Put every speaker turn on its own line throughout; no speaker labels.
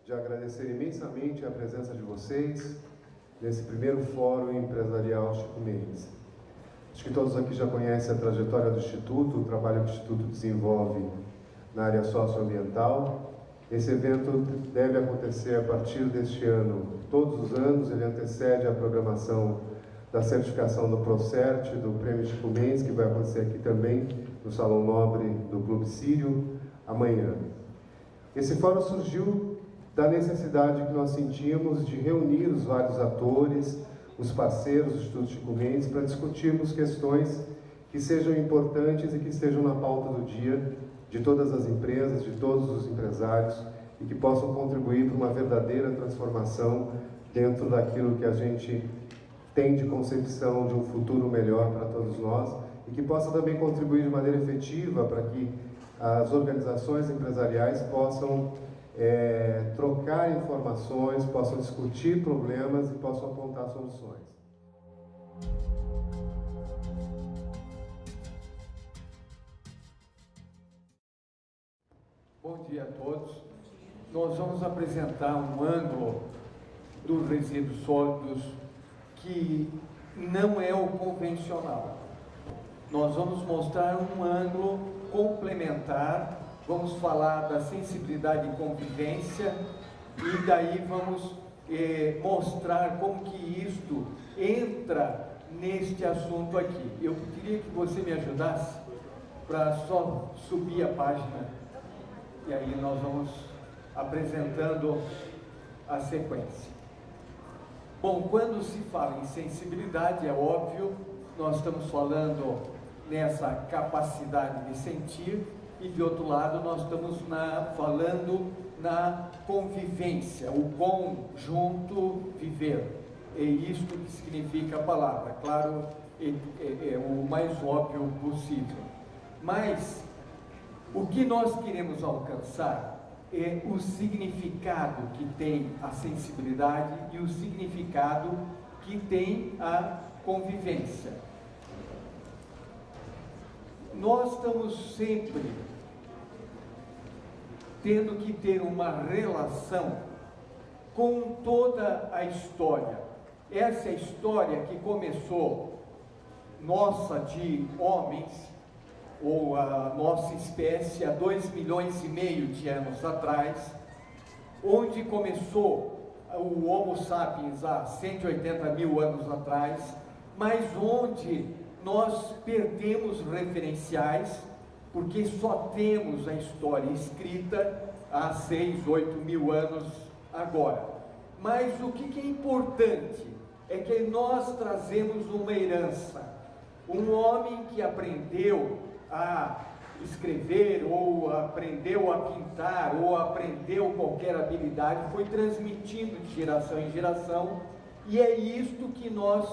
de agradecer imensamente a presença de vocês nesse primeiro Fórum Empresarial Chico Mendes. Acho que todos aqui já conhecem a trajetória do Instituto, o trabalho que o Instituto desenvolve na área socioambiental. Esse evento deve acontecer a partir deste ano, todos os anos. Ele antecede a programação da certificação do Procert, do Prêmio Chico Mendes, que vai acontecer aqui também, no Salão Nobre do Clube Sírio, amanhã. Esse fórum surgiu da necessidade que nós sentíamos de reunir os vários atores, os parceiros do Instituto Chico Mendes, para discutirmos questões que sejam importantes e que estejam na pauta do dia de todas as empresas, de todos os empresários, e que possam contribuir para uma verdadeira transformação dentro daquilo que a gente tem de concepção de um futuro melhor para todos nós, e que possa também contribuir de maneira efetiva para que as organizações empresariais possam trocar informações, possam discutir problemas e possam apontar soluções.
Bom dia a todos. Nós vamos apresentar um ângulo dos resíduos sólidos que não é o convencional. Nós vamos mostrar um ângulo complementar, vamos falar da sensibilidade e convivência, e daí vamos mostrar como que isto entra neste assunto aqui. Eu queria que você me ajudasse para só subir a página, e aí nós vamos apresentando a sequência. Bom, quando se fala em sensibilidade, é óbvio, nós estamos falando nessa capacidade de sentir, e de outro lado nós estamos falando na convivência, o conjunto viver. É isto que significa a palavra, claro, é o mais óbvio possível. Mas o que nós queremos alcançar é o significado que tem a sensibilidade e o significado que tem a convivência. Nós estamos sempre tendo que ter uma relação com toda a história. Essa história que começou nossa de homens, ou a nossa espécie, há 2,5 milhões de anos atrás, onde começou o Homo sapiens há 180 mil anos atrás, mas onde nós perdemos referenciais, porque só temos a história escrita há 6, 8 mil anos agora. Mas o que é importante é que nós trazemos uma herança. Um homem que aprendeu a escrever, ou aprendeu a pintar, ou aprendeu qualquer habilidade, foi transmitindo de geração em geração, e é isto que nós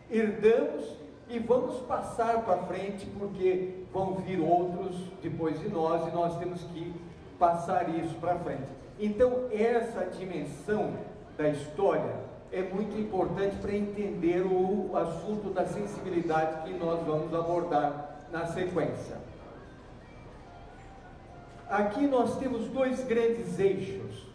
herdamos e vamos passar para frente, porque vão vir outros depois de nós, e nós temos que passar isso para frente. Então, essa dimensão da história é muito importante para entender o assunto da sensibilidade que nós vamos abordar na sequência. Aqui nós temos dois grandes eixos,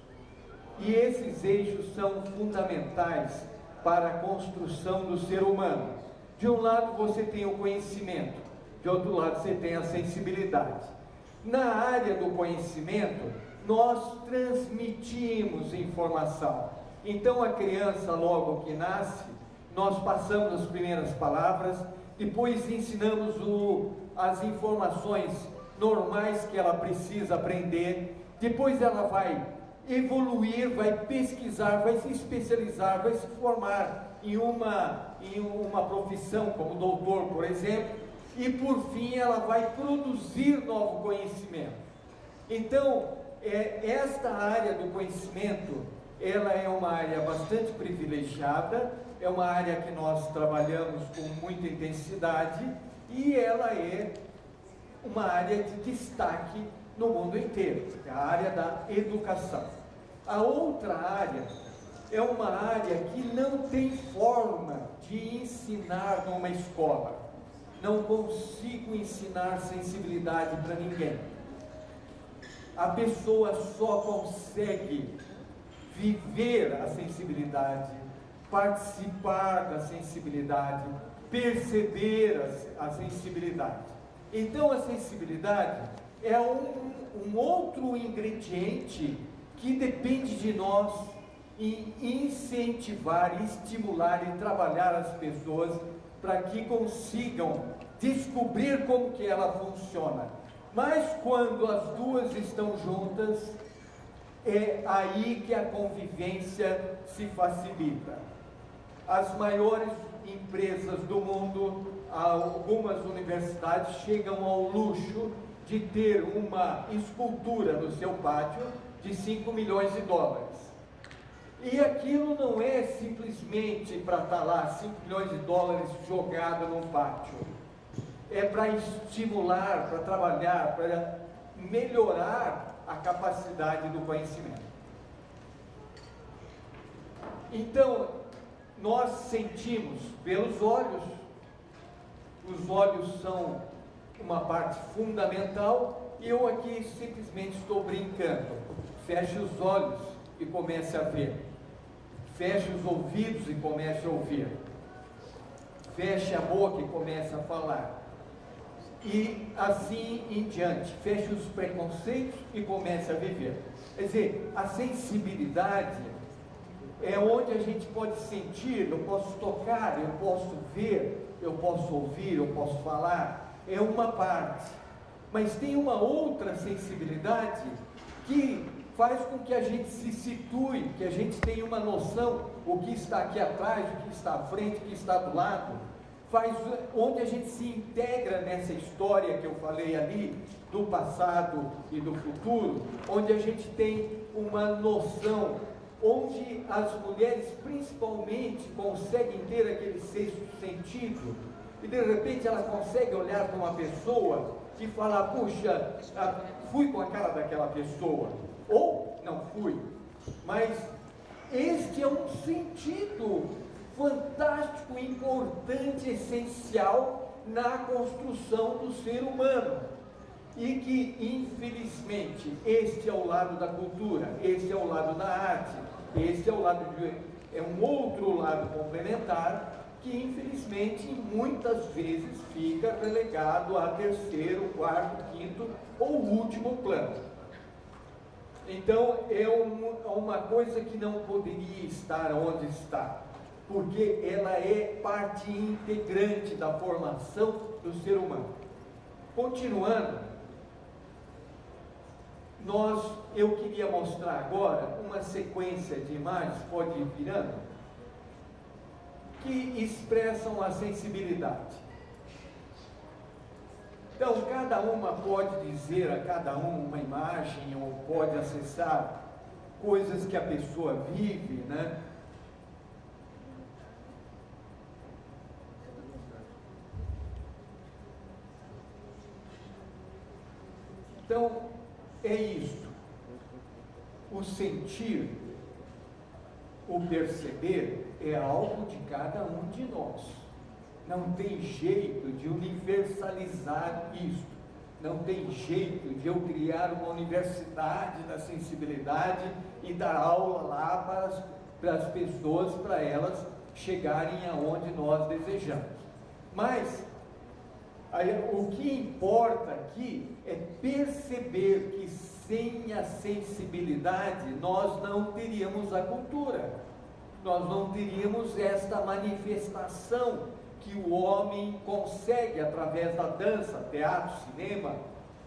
e esses eixos são fundamentais para a construção do ser humano. De um lado você tem o conhecimento, de outro lado você tem a sensibilidade. Na área do conhecimento, nós transmitimos informação. Então a criança, logo que nasce, nós passamos as primeiras palavras, depois ensinamos as informações normais que ela precisa aprender, depois ela vai evoluir, vai pesquisar, vai se especializar, vai se formar em uma profissão como doutor, por exemplo, e por fim ela vai produzir novo conhecimento. Então, esta área do conhecimento, ela é uma área bastante privilegiada, é uma área que nós trabalhamos com muita intensidade, e ela é uma área de destaque no mundo inteiro, é a área da educação. A outra área é uma área que não tem forma de ensinar numa escola. Não consigo ensinar sensibilidade para ninguém. A pessoa só consegue viver a sensibilidade, participar da sensibilidade, perceber a sensibilidade. Então a sensibilidade é um outro ingrediente que depende de nós em incentivar, estimular e trabalhar as pessoas para que consigam descobrir como que ela funciona. Mas quando as duas estão juntas, é aí que a convivência se facilita. As maiores empresas do mundo, algumas universidades chegam ao luxo de ter uma escultura no seu pátio de 5 milhões de dólares. E aquilo não é simplesmente para estar lá 5 milhões de dólares jogado num pátio. É para estimular, para trabalhar, para melhorar a capacidade do conhecimento. Então, nós sentimos pelos olhos. Os olhos são uma parte fundamental e eu aqui simplesmente estou brincando. Feche os olhos e comece a ver. Feche os ouvidos e comece a ouvir. Feche a boca e comece a falar. E assim em diante. Feche os preconceitos e comece a viver. Quer dizer, a sensibilidade é onde a gente pode sentir, eu posso tocar, eu posso ver, eu posso ouvir, eu posso falar. É uma parte. Mas tem uma outra sensibilidade que faz com que a gente se situe, que a gente tenha uma noção, o que está aqui atrás, o que está à frente, o que está do lado, onde a gente se integra nessa história que eu falei ali, do passado e do futuro, onde a gente tem uma noção, onde as mulheres principalmente conseguem ter aquele sexto sentido, e de repente elas conseguem olhar para uma pessoa e falar, puxa, fui com a cara daquela pessoa, ou não fui, mas este é um sentido fantástico, importante, essencial na construção do ser humano, e que infelizmente este é o lado da cultura, este é o lado da arte, este é um outro lado complementar que infelizmente muitas vezes fica relegado a terceiro, quarto, quinto ou último plano. Então é uma coisa que não poderia estar onde está, porque ela é parte integrante da formação do ser humano. Continuando, eu queria mostrar agora uma sequência de imagens, pode ir virando, que expressam a sensibilidade. Então, cada uma pode dizer a cada uma imagem, ou pode acessar coisas que a pessoa vive, né? Então, é isto. O sentir, o perceber, é algo de cada um de nós. Não tem jeito de universalizar isto. Não tem jeito de eu criar uma universidade da sensibilidade e dar aula lá para as pessoas, para elas chegarem aonde nós desejamos. Mas o que importa aqui é perceber que sem a sensibilidade nós não teríamos a cultura, nós não teríamos esta manifestação que o homem consegue através da dança, teatro, cinema,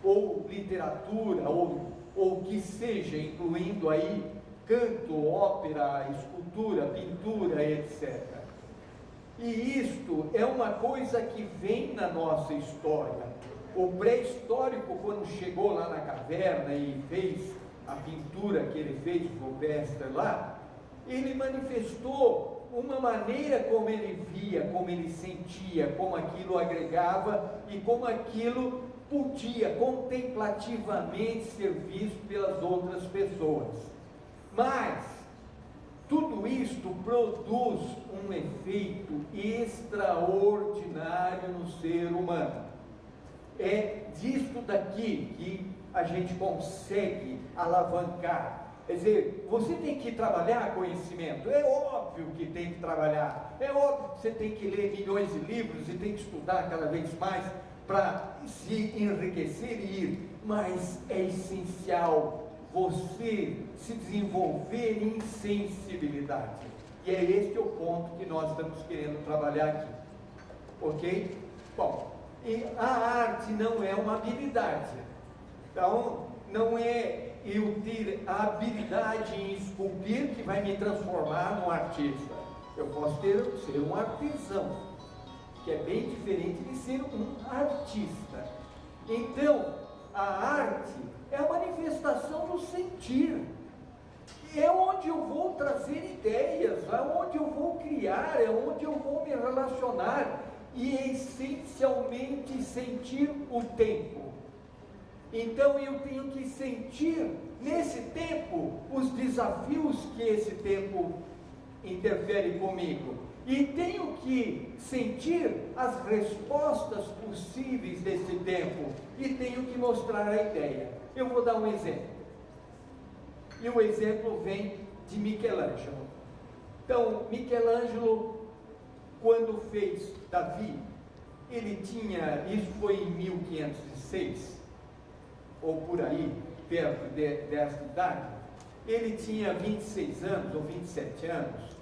ou literatura, ou que seja, incluindo aí canto, ópera, escultura, pintura, etc. E isto é uma coisa que vem na nossa história. O pré-histórico, quando chegou lá na caverna e fez a pintura que ele fez, o Rubenstre lá, ele manifestou uma maneira como ele via, como ele sentia, como aquilo agregava e como aquilo podia contemplativamente ser visto pelas outras pessoas. Mas tudo isto produz um efeito extraordinário no ser humano. É disto daqui que a gente consegue alavancar Quer dizer, você tem que trabalhar conhecimento, é óbvio que tem que trabalhar, é óbvio que você tem que ler milhões de livros e tem que estudar cada vez mais para se enriquecer e ir, mas é essencial você se desenvolver em sensibilidade, e é este o ponto que nós estamos querendo trabalhar aqui, ok? Bom, e a arte não é uma habilidade, então não é eu ter a habilidade em esculpir que vai me transformar num artista. Eu posso ser um artesão, que é bem diferente de ser um artista. Então, a arte é a manifestação do sentir. É onde eu vou trazer ideias, é onde eu vou criar, é onde eu vou me relacionar e essencialmente sentir o tempo. Então eu tenho que sentir nesse tempo os desafios que esse tempo interfere comigo. E tenho que sentir as respostas possíveis desse tempo. E tenho que mostrar a ideia. Eu vou dar um exemplo. E o exemplo vem de Michelangelo. Então, Michelangelo, quando fez Davi, ele tinha, isso foi em 1506, ou por aí, perto dessa idade, ele tinha 26 anos ou 27 anos,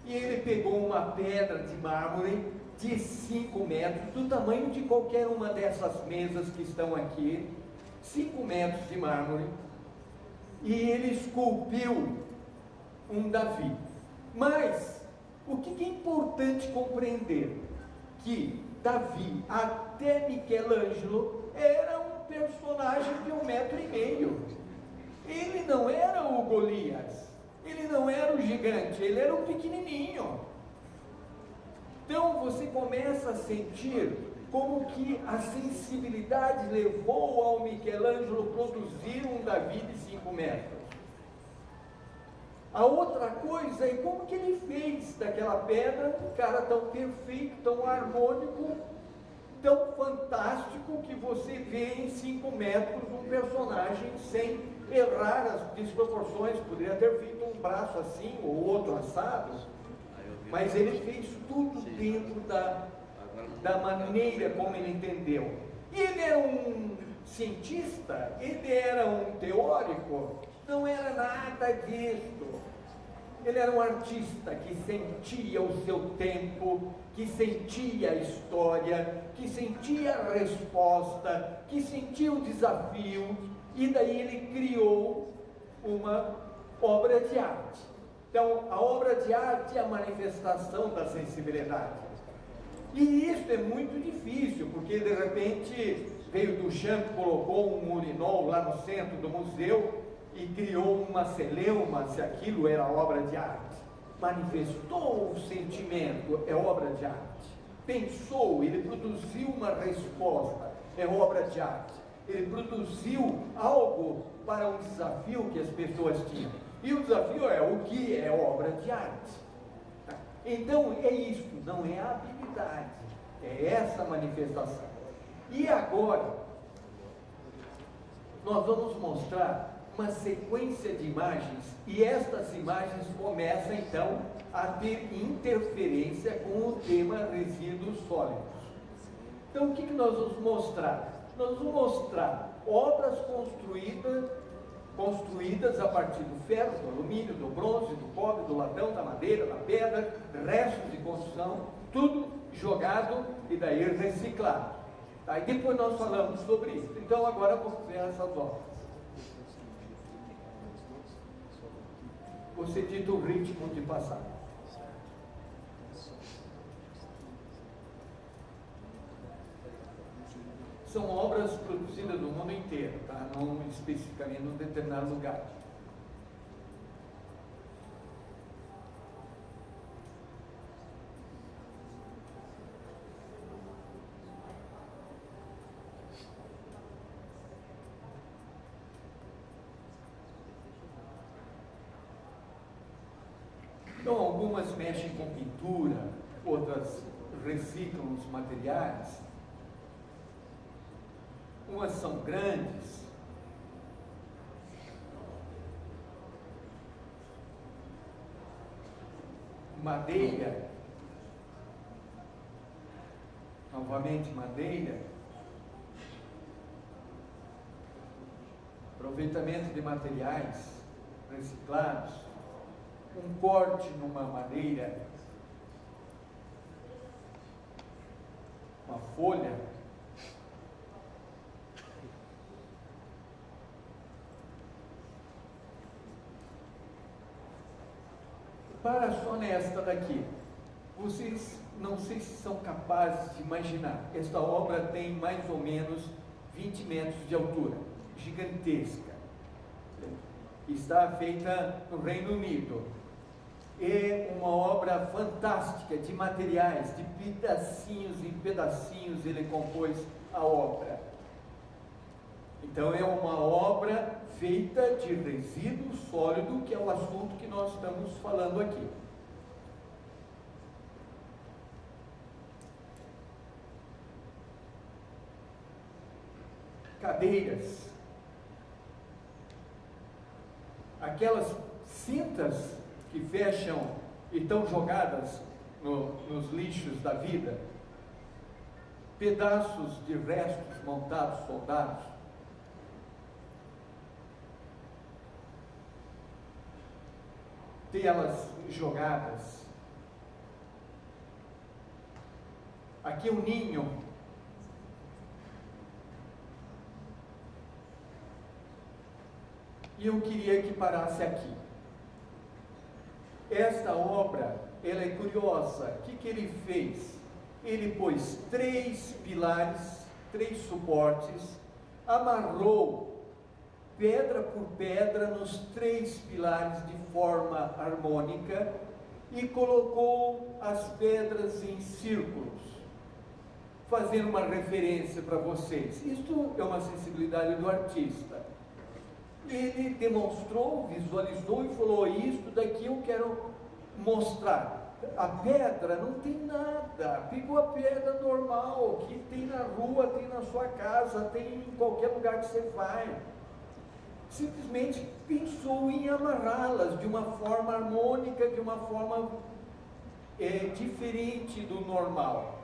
e ele pegou uma pedra de mármore de 5 metros, do tamanho de qualquer uma dessas mesas que estão aqui, 5 metros de mármore, e ele esculpiu um Davi. Mas, o que é importante compreender? Que Davi, até Michelangelo, era um personagem de 1,5 metros. Ele não era o Golias, ele não era o gigante, ele era o pequenininho. Então você começa a sentir como que a sensibilidade levou ao Michelangelo produzir um Davi de 5 metros. A outra coisa é como que ele fez daquela pedra um cara tão perfeito, tão harmônico, tão fantástico, que você vê em 5 metros um personagem sem errar as desproporções. Poderia ter feito um braço assim ou outro assado, mas ele fez tudo dentro da maneira como ele entendeu. E ele era um cientista, ele era um teórico, não era nada disso. Ele era um artista que sentia o seu tempo, que sentia a história, que sentia a resposta, que sentia o desafio, e daí ele criou uma obra de arte. Então, a obra de arte é a manifestação da sensibilidade. E isso é muito difícil, porque de repente veio Duchamp, colocou um urinol lá no centro do museu e criou uma celeuma, se aquilo era obra de arte. Manifestou o sentimento, é obra de arte. Pensou, ele produziu uma resposta, é obra de arte. Ele produziu algo para um desafio que as pessoas tinham. E o desafio é o que é obra de arte. Então é isso, não é a habilidade, é essa manifestação. E agora, nós vamos mostrar uma sequência de imagens, e estas imagens começam então a ter interferência com o tema resíduos sólidos. Então o que nós vamos mostrar? Nós vamos mostrar obras construídas a partir do ferro, do alumínio, do bronze, do cobre, do latão, da madeira, da pedra, restos de construção, tudo jogado e daí reciclado. Tá? E depois nós falamos sobre isso. Então agora vamos ver essas obras. Você dita o ritmo de passar. São obras produzidas no mundo inteiro, tá? Não especificamente num determinado lugar. Então, algumas mexem com pintura, outras reciclam os materiais, umas são grandes, madeira, novamente madeira, aproveitamento de materiais reciclados, um corte numa madeira, uma folha, para só nesta daqui, vocês não sei se são capazes de imaginar, esta obra tem mais ou menos 20 metros de altura, gigantesca, está feita no Reino Unido, é uma obra fantástica de materiais, de pedacinhos em pedacinhos ele compôs a obra. Então é uma obra feita de resíduo sólido, que é o assunto que nós estamos falando aqui. Cadeiras, aquelas cintas que fecham e estão jogadas nos lixos da vida, pedaços de restos montados, soldados, telas jogadas, aqui o ninho, e eu queria que parasse aqui. Esta obra, ela é curiosa. O que ele fez? Ele pôs 3 pilares, 3 suportes, amarrou pedra por pedra nos 3 pilares de forma harmônica e colocou as pedras em círculos, fazendo uma referência para vocês. Isto é uma sensibilidade do artista. Ele demonstrou, visualizou e falou: isto daqui eu quero mostrar. A pedra não tem nada, pegou a pedra normal, que tem na rua, tem na sua casa, tem em qualquer lugar que você vai. Simplesmente pensou em amarrá-las de uma forma harmônica, de uma forma diferente do normal.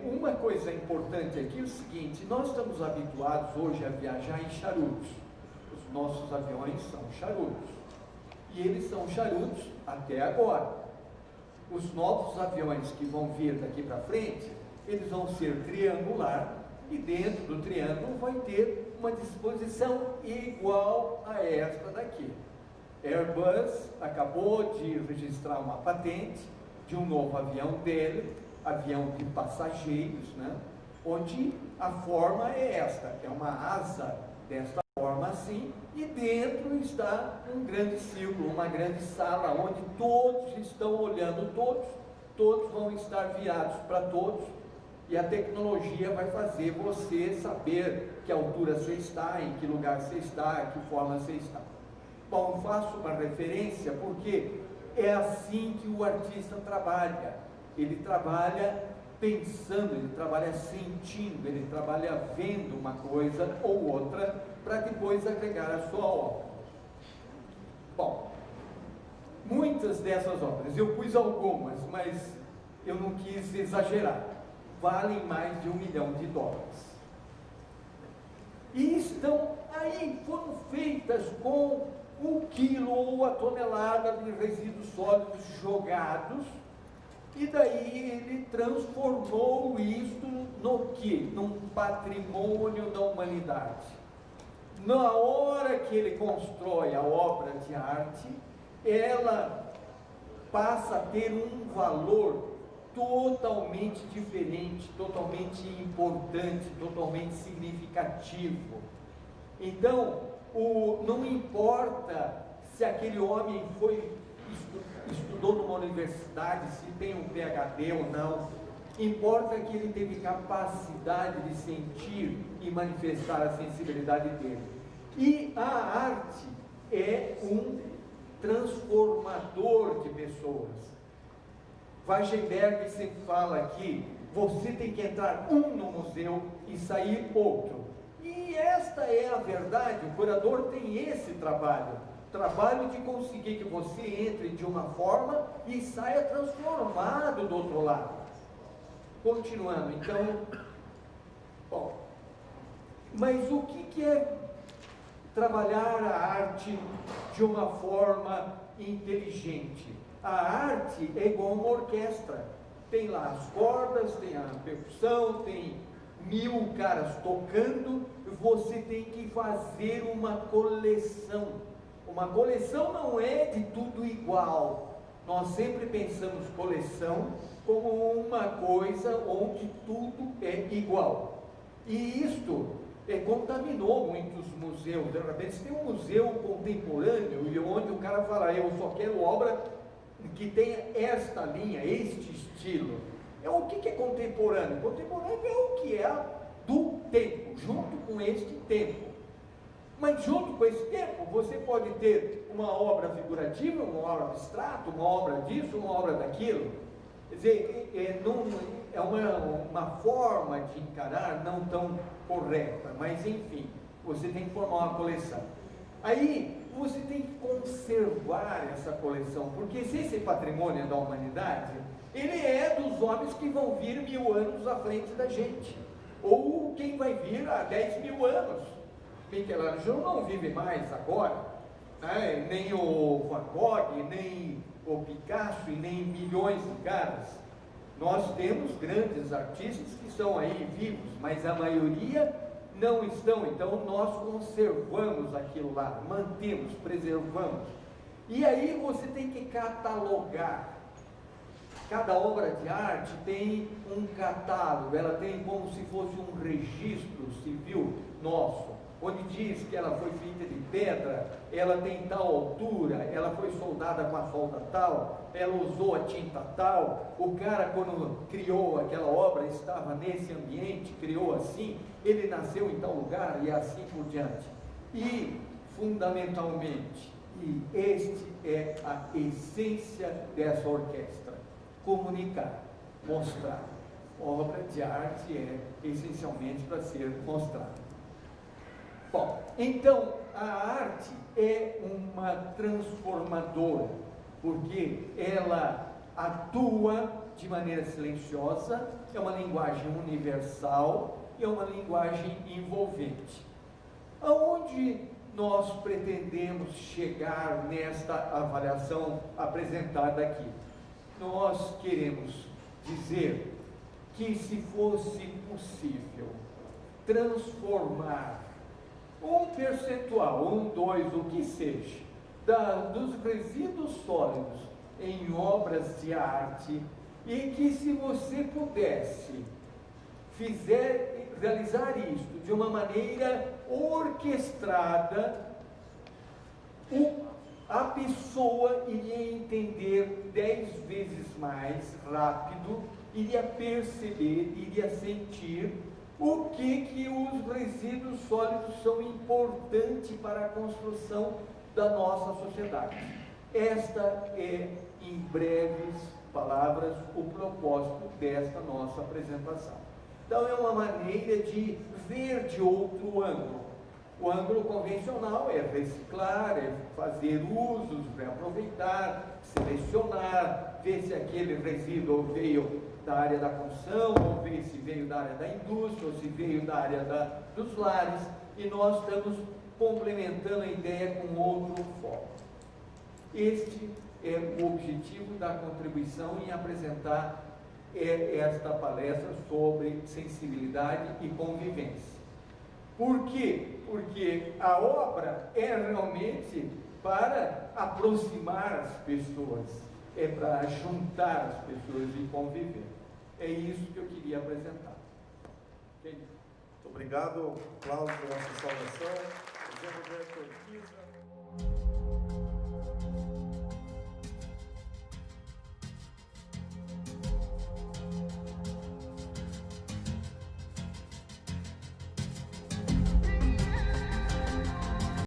Uma coisa importante aqui é o seguinte: nós estamos habituados hoje a viajar em charutos. Os nossos aviões são charutos. E eles são charutos até agora. Os novos aviões que vão vir daqui para frente, eles vão ser triangular, e dentro do triângulo vai ter uma disposição igual a esta daqui. Airbus acabou de registrar uma patente de um novo avião dele, avião de passageiros, né? Onde a forma é esta, é uma asa desta forma assim, e dentro está um grande círculo, uma grande sala, onde todos estão olhando, todos vão estar virados para todos, e a tecnologia vai fazer você saber que altura você está, em que lugar você está, que forma você está. Bom, faço uma referência porque é assim que o artista trabalha. Ele trabalha pensando, ele trabalha sentindo, ele trabalha vendo uma coisa ou outra para depois agregar a sua obra. Bom, muitas dessas obras, eu pus algumas, mas eu não quis exagerar, valem mais de $1 milhão. E estão aí, foram feitas com 1 quilo ou a tonelada de resíduos sólidos jogados. E daí ele transformou isto no quê? Num patrimônio da humanidade. Na hora que ele constrói a obra de arte, ela passa a ter um valor totalmente diferente, totalmente importante, totalmente significativo. Então, não importa se aquele homem estudou numa universidade, se tem um PhD ou não, importa que ele teve capacidade de sentir e manifestar a sensibilidade dele. E a arte é um transformador de pessoas. Weissenberg sempre fala aqui: você tem que entrar no museu e sair outro. E esta é a verdade, o curador tem esse trabalho. trabalho de conseguir que você entre de uma forma e saia transformado do outro lado. Continuando, então, bom, mas o que é trabalhar a arte de uma forma inteligente? A arte é igual uma orquestra, tem lá as cordas, tem a percussão, tem 1000 caras tocando, você tem que fazer uma coleção. Uma coleção não é de tudo igual. Nós sempre pensamos coleção como uma coisa onde tudo é igual. E isto contaminou muitos museus. De repente, você tem um museu contemporâneo e onde o cara fala, eu só quero obra que tenha esta linha, este estilo. O que é contemporâneo? Contemporâneo é o que é do tempo, junto com este tempo. Mas junto com esse tempo, você pode ter uma obra figurativa, uma obra abstrata, uma obra disso, uma obra daquilo. Quer dizer, é uma forma de encarar não tão correta, mas enfim, você tem que formar uma coleção. Aí, você tem que conservar essa coleção, porque se esse patrimônio é da humanidade, ele é dos homens que vão vir 1000 anos à frente da gente, ou quem vai vir há 10.000 anos. Michelangelo não vive mais agora, né? Nem o Van Gogh, nem o Picasso e nem milhões de caras. Nós temos grandes artistas que estão aí vivos, mas a maioria não estão. Então nós conservamos aquilo lá, mantemos, preservamos. E aí você tem que catalogar. Cada obra de arte tem um catálogo, ela tem como se fosse um registro civil nosso, onde diz que ela foi feita de pedra, ela tem tal altura, ela foi soldada com a solda tal, ela usou a tinta tal, o cara quando criou aquela obra estava nesse ambiente, criou assim, ele nasceu em tal lugar e assim por diante. E, fundamentalmente, este é a essência dessa orquestra, comunicar, mostrar. Obra de arte é essencialmente para ser mostrada. Bom, então a arte é uma transformadora, porque ela atua de maneira silenciosa, é uma linguagem universal e é uma linguagem envolvente. Aonde nós pretendemos chegar nesta avaliação apresentada aqui? Nós queremos dizer que se fosse possível transformar um percentual, 1, 2, o que seja, dos resíduos sólidos em obras de arte, e que se você pudesse realizar isso de uma maneira orquestrada, a pessoa iria entender 10 vezes mais rápido, iria perceber, iria sentir o que os resíduos sólidos são importantes para a construção da nossa sociedade. Esta é, em breves palavras, o propósito desta nossa apresentação. Então, é uma maneira de ver de outro ângulo. O ângulo convencional é reciclar, é fazer usos, reaproveitar, selecionar, ver se aquele resíduo veio da área da construção, ou ver se veio da área da indústria, ou se veio da área dos lares, e nós estamos complementando a ideia com outro foco. Este é o objetivo da contribuição em apresentar esta palestra sobre sensibilidade e convivência. Por quê? Porque a obra é realmente para aproximar as pessoas, é para juntar as pessoas e conviver. É isso que eu queria apresentar.
Muito obrigado, Cláudio, pela sua saudação. José Roberto Orquiza.